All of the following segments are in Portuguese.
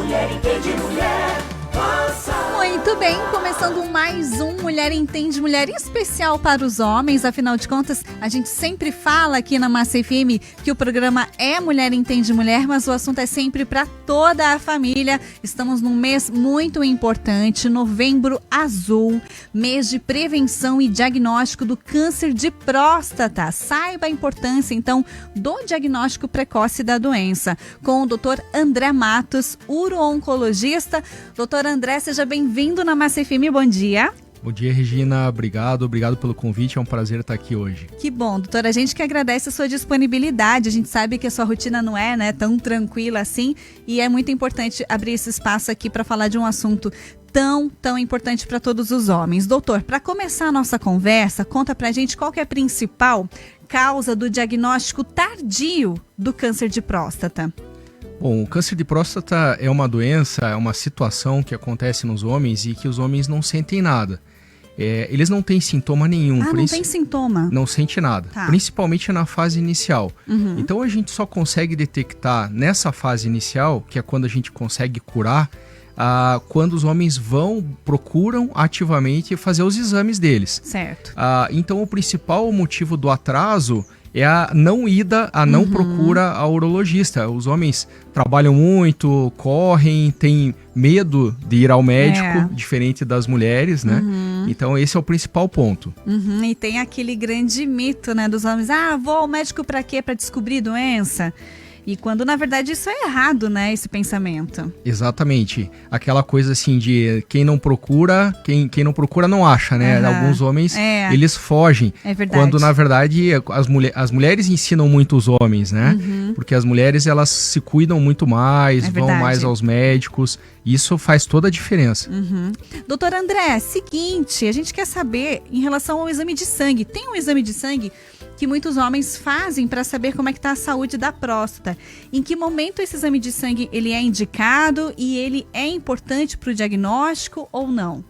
Mulher Entende Mulher, passa. Muito bem, começando mais um Mulher Entende Mulher especial para os homens. Afinal de contas, a gente sempre fala aqui na Massa FM que o programa é Mulher Entende Mulher, mas o assunto é sempre para toda a família. Estamos num mês muito importante, Novembro Azul, mês de prevenção e diagnóstico do câncer de próstata. Saiba a importância, então, do diagnóstico precoce da doença, com o Dr. André Matos, uro-oncologista. Dr. André, seja bem-vindo na Massa FM, bom dia. Bom dia, Regina, obrigado pelo convite, é um prazer estar aqui hoje. Que bom, doutor, a gente que agradece a sua disponibilidade, a gente sabe que a sua rotina não é, tão tranquila assim, e é muito importante abrir esse espaço aqui para falar de um assunto tão importante para todos os homens. Doutor, para começar a nossa conversa, conta pra gente qual que é a principal causa do diagnóstico tardio do câncer de próstata. Bom, o câncer de próstata é uma doença, é uma situação que acontece nos homens e que os homens não sentem nada. Eles não têm sintoma nenhum. Não tem sintoma? Não sente nada, tá. Principalmente na fase inicial. Então a gente só consegue detectar nessa fase inicial, que é quando a gente consegue curar, quando os homens procuram ativamente fazer os exames deles. Certo. Então o principal motivo do atraso é a não ida, a não procura ao urologista. Os homens trabalham muito, correm, têm medo de ir ao médico, diferente das mulheres, né? Então esse é o principal ponto. E tem aquele grande mito, né, dos homens. Vou ao médico pra quê? Pra descobrir doença? E quando, na verdade, isso é errado, né, esse pensamento. Exatamente. Aquela coisa assim de quem não procura não acha, né? Alguns homens, eles fogem. É verdade. Quando, na verdade, as mulheres ensinam muito os homens, né? Porque as mulheres, elas se cuidam muito mais, vão mais aos médicos. Isso faz toda a diferença. Doutor André, seguinte, a gente quer saber em relação ao exame de sangue. Tem um exame de sangue que muitos homens fazem para saber como é que está a saúde da próstata. Em que momento esse exame de sangue ele é indicado e ele é importante para o diagnóstico ou não?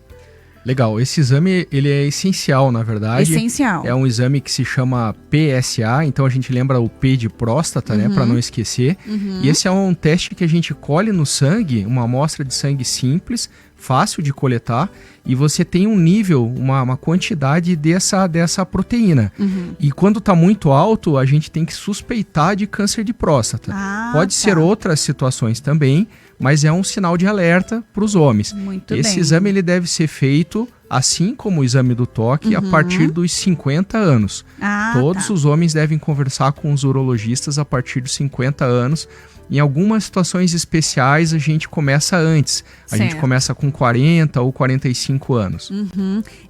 Legal, esse exame ele é essencial, na verdade. Essencial. É um exame que se chama PSA, então a gente lembra o P de próstata, né, para não esquecer. E esse é um teste que a gente colhe no sangue, uma amostra de sangue simples, fácil de coletar, e você tem um nível, uma quantidade dessa proteína. E quando está muito alto, a gente tem que suspeitar de câncer de próstata. Pode ser outras situações também, mas é um sinal de alerta para os homens. Esse exame ele deve ser feito, assim como o exame do toque, a partir dos 50 anos. Todos os homens devem conversar com os urologistas a partir dos 50 anos. Em algumas situações especiais, a gente começa antes. A gente começa com 40 ou 45 anos.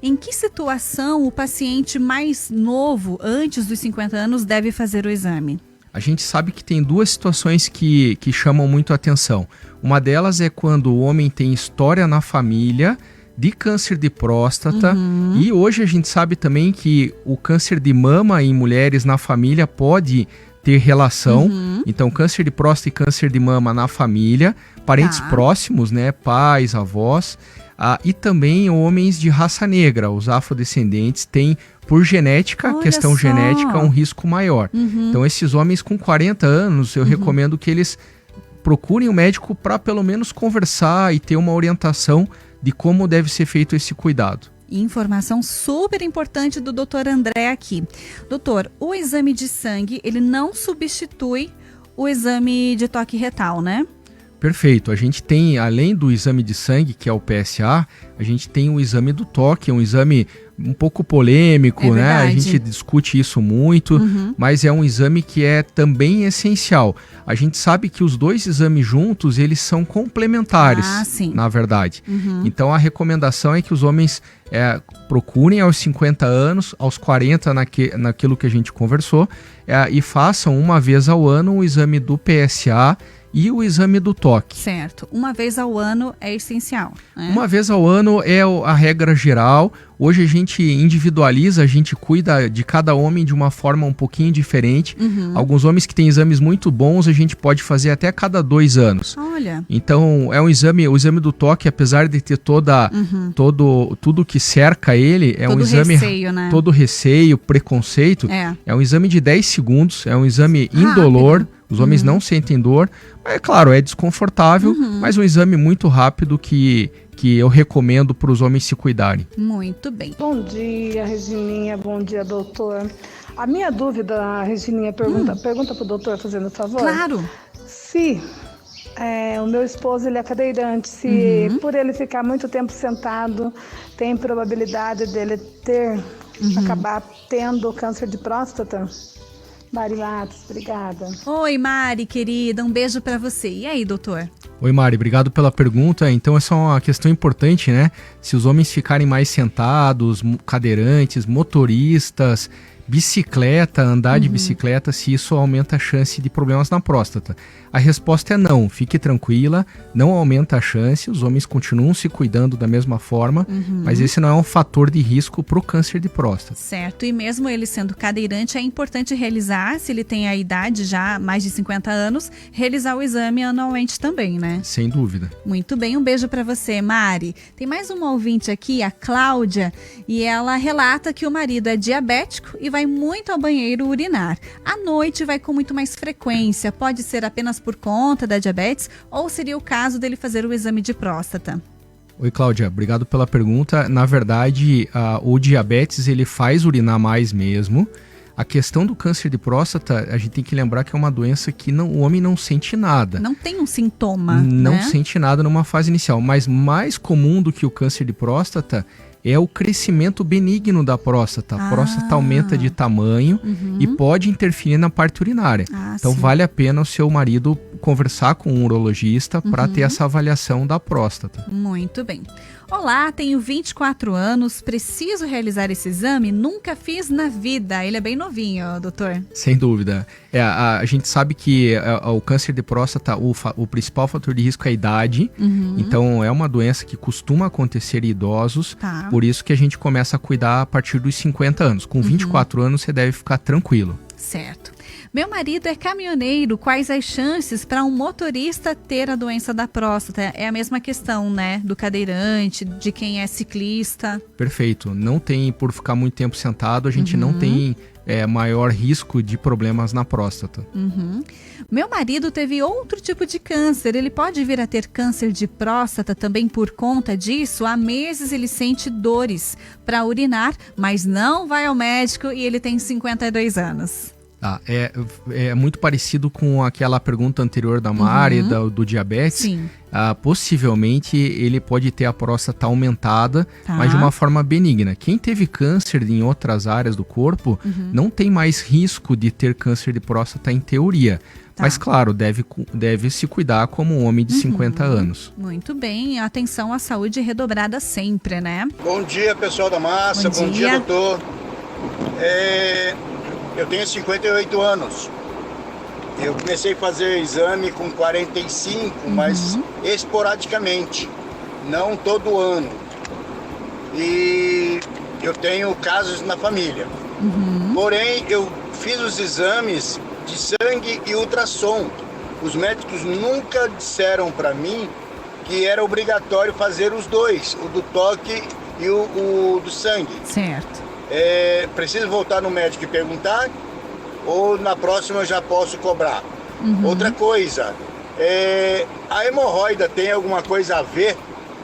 Em que situação o paciente mais novo, antes dos 50 anos, deve fazer o exame? A gente sabe que tem duas situações que chamam muito a atenção. Uma delas é quando o homem tem história na família de câncer de próstata. E hoje a gente sabe também que o câncer de mama em mulheres na família pode ter relação. Então, câncer de próstata e câncer de mama na família, parentes próximos, né, pais, avós, e também homens de raça negra, os afrodescendentes têm, por genética, questão genética, um risco maior. Então, esses homens com 40 anos, eu recomendo que eles procurem o médico para pelo menos conversar e ter uma orientação de como deve ser feito esse cuidado. Informação super importante do Dr. André aqui. Doutor, o exame de sangue, ele não substitui o exame de toque retal, né? Perfeito. A gente tem, além do exame de sangue, que é o PSA, a gente tem o exame do toque, um exame um pouco polêmico, né? A gente discute isso muito, mas é um exame que é também essencial. A gente sabe que os dois exames juntos, eles são complementares, na verdade. Então, a recomendação é que os homens procurem aos 50 anos, aos 40 naquilo que a gente conversou, e façam uma vez ao ano o exame do PSA e o exame do toque. Certo. Uma vez ao ano é essencial, né? Uma vez ao ano é a regra geral. Hoje a gente individualiza, a gente cuida de cada homem de uma forma um pouquinho diferente. Alguns homens que têm exames muito bons, a gente pode fazer até a cada 2 anos. Olha. Então, o exame do toque, apesar de ter tudo que cerca ele, é um exame... Receio, né? Todo receio, preconceito. É um exame de 10 segundos, é um exame indolor. Os homens não sentem dor. É claro, é desconfortável, mas um exame muito rápido que eu recomendo para os homens se cuidarem. Muito bem. Bom dia, Regininha. Bom dia, doutor. A minha dúvida, Regininha, pergunta para o doutor, fazendo favor. Claro. Se o meu esposo ele é cadeirante, se por ele ficar muito tempo sentado, tem probabilidade dele acabar tendo câncer de próstata? Mari Matos, obrigada. Oi, Mari, querida, um beijo pra você. E aí, doutor? Oi, Mari, obrigado pela pergunta. Então, essa é uma questão importante, né? Se os homens ficarem mais sentados, cadeirantes, motoristas, bicicleta, andar de bicicleta, se isso aumenta a chance de problemas na próstata. A resposta é não, fique tranquila, não aumenta a chance, os homens continuam se cuidando da mesma forma, mas esse não é um fator de risco para o câncer de próstata. Certo, e mesmo ele sendo cadeirante, é importante realizar, se ele tem a idade já, mais de 50 anos, realizar o exame anualmente também, né? Sem dúvida. Muito bem, um beijo para você, Mari. Tem mais uma ouvinte aqui, a Cláudia, e ela relata que o marido é diabético e vai muito ao banheiro urinar. À noite vai com muito mais frequência, pode ser apenas por conta da diabetes ou seria o caso dele fazer o exame de próstata? Oi, Cláudia, obrigado pela pergunta. Na verdade, o diabetes ele faz urinar mais mesmo. A questão do câncer de próstata, a gente tem que lembrar que é uma doença que o homem não sente nada. Não tem um sintoma, Não né? sente nada numa fase inicial, mas mais comum do que o câncer de próstata é o crescimento benigno da próstata. A próstata aumenta de tamanho e pode interferir na parte urinária. Então sim. vale a pena o seu marido conversar com um urologista para ter essa avaliação da próstata. Muito bem. Olá, tenho 24 anos, preciso realizar esse exame? Nunca fiz na vida. Ele é bem novinho, doutor. Sem dúvida. A gente sabe que o câncer de próstata, o principal fator de risco é a idade. Então, é uma doença que costuma acontecer em idosos. Tá. Por isso que a gente começa a cuidar a partir dos 50 anos. Com 24 anos, você deve ficar tranquilo. Certo. Meu marido é caminhoneiro, quais as chances para um motorista ter a doença da próstata? É a mesma questão, né? Do cadeirante, de quem é ciclista. Perfeito. Não tem, por ficar muito tempo sentado, a gente não tem maior risco de problemas na próstata. Meu marido teve outro tipo de câncer. Ele pode vir a ter câncer de próstata também por conta disso? Há meses ele sente dores para urinar, mas não vai ao médico e ele tem 52 anos. É muito parecido com aquela pergunta anterior da Mari, do diabetes. Sim. Possivelmente ele pode ter a próstata aumentada, Tá. mas de uma forma benigna. Quem teve câncer em outras áreas do corpo não tem mais risco de ter câncer de próstata em teoria. Tá. Mas claro, deve se cuidar como um homem de 50 anos. Muito bem. Atenção à saúde redobrada sempre, né? Bom dia, pessoal da massa. Bom Bom dia. dia, doutor. Eu tenho 58 anos. Eu comecei a fazer exame com 45, mas esporadicamente, não todo ano. E eu tenho casos na família. Porém, eu fiz os exames de sangue e ultrassom. Os médicos nunca disseram para mim que era obrigatório fazer os dois, o do toque e o do sangue. Certo. Preciso voltar no médico e perguntar, ou na próxima eu já posso cobrar? Outra coisa, a hemorroida tem alguma coisa a ver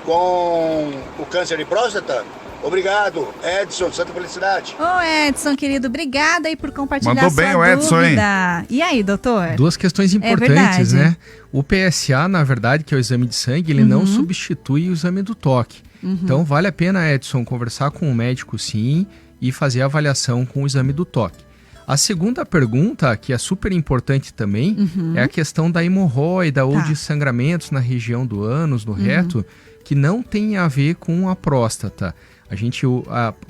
com o câncer de próstata? Obrigado, Edson, Santa Felicidade. Ô Edson, querido, obrigada aí por compartilhar Mandou sua bem o Edson, hein? dúvida. E aí, doutor? Duas questões importantes, verdade. né? O PSA, na verdade, que é o exame de sangue, ele não substitui o exame do toque. Então, vale a pena, Edson, conversar com o médico, sim, e fazer a avaliação com o exame do toque. A segunda pergunta, que é super importante também, é a questão da hemorroida ou de sangramentos na região do ânus, no reto, que não tem a ver com a próstata. A gente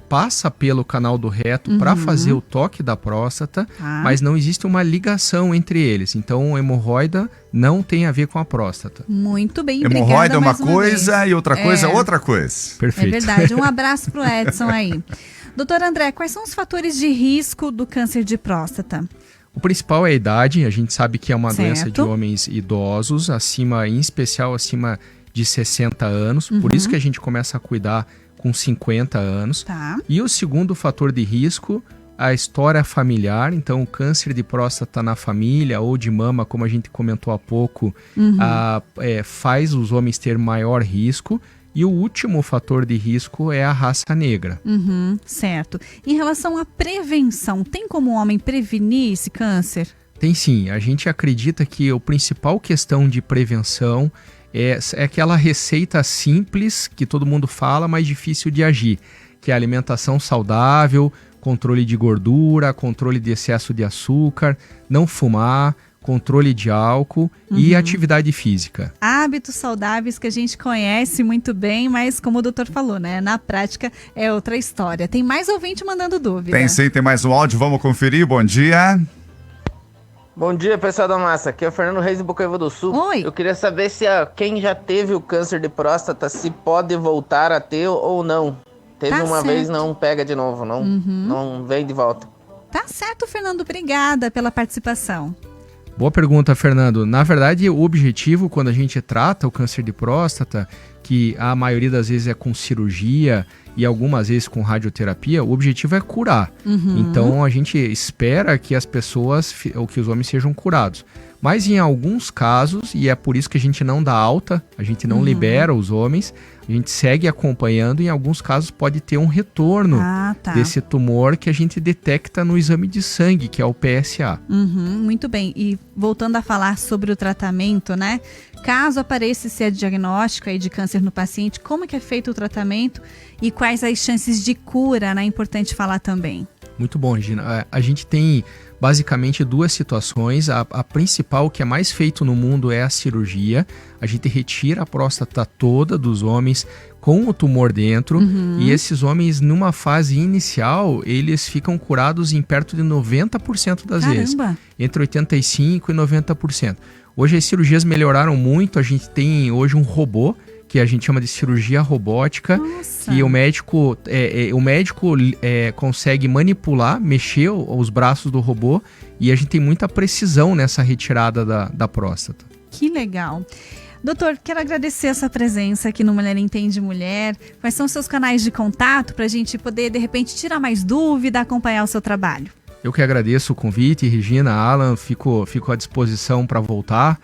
passa pelo canal do reto para fazer o toque da próstata, mas não existe uma ligação entre eles. Então, hemorroida não tem a ver com a próstata. Muito bem, hemorroida é uma coisa e outra coisa é outra coisa. Perfeito. É verdade. Um abraço pro Edson aí. Doutor André, quais são os fatores de risco do câncer de próstata? O principal é a idade. A gente sabe que é uma Certo. doença de homens idosos, em especial acima de 60 anos. Por isso que a gente começa a cuidar com 50 anos. Tá. E o segundo fator de risco, a história familiar. Então, o câncer de próstata na família ou de mama, como a gente comentou há pouco, faz os homens ter maior risco. E o último fator de risco é a raça negra. Certo. Em relação à prevenção, tem como o homem prevenir esse câncer? Tem sim. A gente acredita que a principal questão de prevenção é aquela receita simples que todo mundo fala, mas difícil de agir, que é a alimentação saudável, controle de gordura, controle de excesso de açúcar, não fumar, controle de álcool e atividade física. Hábitos saudáveis que a gente conhece muito bem, mas como o doutor falou, né? Na prática é outra história. Tem mais ouvinte mandando dúvida. Tem sim, tem mais um áudio, vamos conferir. Bom dia. Bom dia, pessoal da massa. Aqui é o Fernando Reis do Bocaíva do Sul. Oi. Eu queria saber se quem já teve o câncer de próstata, se pode voltar a ter ou não. Teve Tá uma certo. vez, não pega de novo, não vem de volta. Tá certo, Fernando. Obrigada pela participação. Boa pergunta, Fernando. Na verdade, o objetivo, quando a gente trata o câncer de próstata, que a maioria das vezes é com cirurgia e algumas vezes com radioterapia, o objetivo é curar. Então, a gente espera que as pessoas, ou que os homens sejam curados. Mas em alguns casos, e é por isso que a gente não dá alta, a gente não libera os homens, a gente segue acompanhando e em alguns casos pode ter um retorno desse tumor que a gente detecta no exame de sangue, que é o PSA. Muito bem. E voltando a falar sobre o tratamento, né? Caso apareça esse diagnóstico aí de câncer no paciente, como é que é feito o tratamento e quais as chances de cura, né? É importante falar também. Muito bom, Regina. A gente tem basicamente duas situações. A principal, que é mais feito no mundo, é a cirurgia. A gente retira a próstata toda dos homens com o tumor dentro. E esses homens, numa fase inicial, eles ficam curados em perto de 90% das vezes. Entre 85% e 90%. Hoje as cirurgias melhoraram muito. A gente tem hoje um robô, que a gente chama de cirurgia robótica, que o médico consegue manipular, mexer os braços do robô, e a gente tem muita precisão nessa retirada da próstata. Que legal. Doutor, quero agradecer essa presença aqui no Mulher Entende Mulher. Quais são os seus canais de contato para a gente poder, de repente, tirar mais dúvida, acompanhar o seu trabalho? Eu que agradeço o convite, Regina, Alan, fico à disposição para voltar.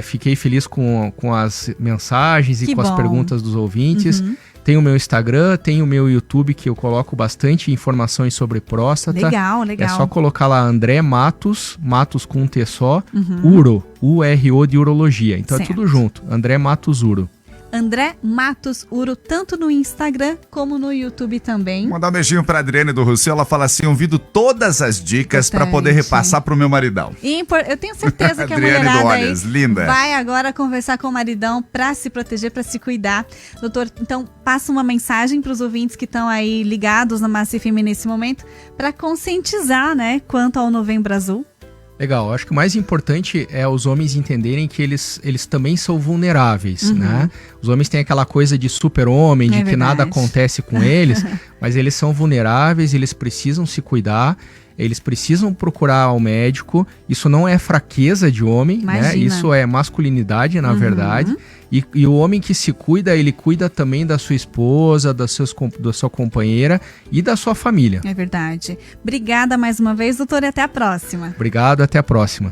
Fiquei feliz com as mensagens e com as perguntas dos ouvintes. Tem o meu Instagram, tem o meu YouTube, que eu coloco bastante informações sobre próstata. Legal. É só colocar lá André Matos com um T só, Uro, URO de urologia. Então Certo. é tudo junto, André Matos Uro. André Matos Uro, tanto no Instagram como no YouTube também. Mandar um beijinho pra Adriane do Rousseau. Ela fala assim: ouvindo todas as dicas para poder repassar pro meu maridão. Eu tenho certeza que a Adriane do mulherada Olhas, aí linda. vai agora conversar com o maridão para se proteger, para se cuidar. Doutor, então passa uma mensagem para os ouvintes que estão aí ligados na Massa FM nesse momento para conscientizar, né, quanto ao Novembro Azul. Legal, acho que o mais importante é os homens entenderem que eles também são vulneráveis, né? Os homens têm aquela coisa de super-homem, de que nada acontece com eles, mas eles são vulneráveis, eles precisam se cuidar, eles precisam procurar o médico. Isso não é fraqueza de homem, né? Isso é masculinidade, na verdade. E o homem que se cuida, ele cuida também da sua esposa, da sua companheira e da sua família. É verdade. Obrigada mais uma vez, doutor, e até a próxima. Obrigado, até a próxima.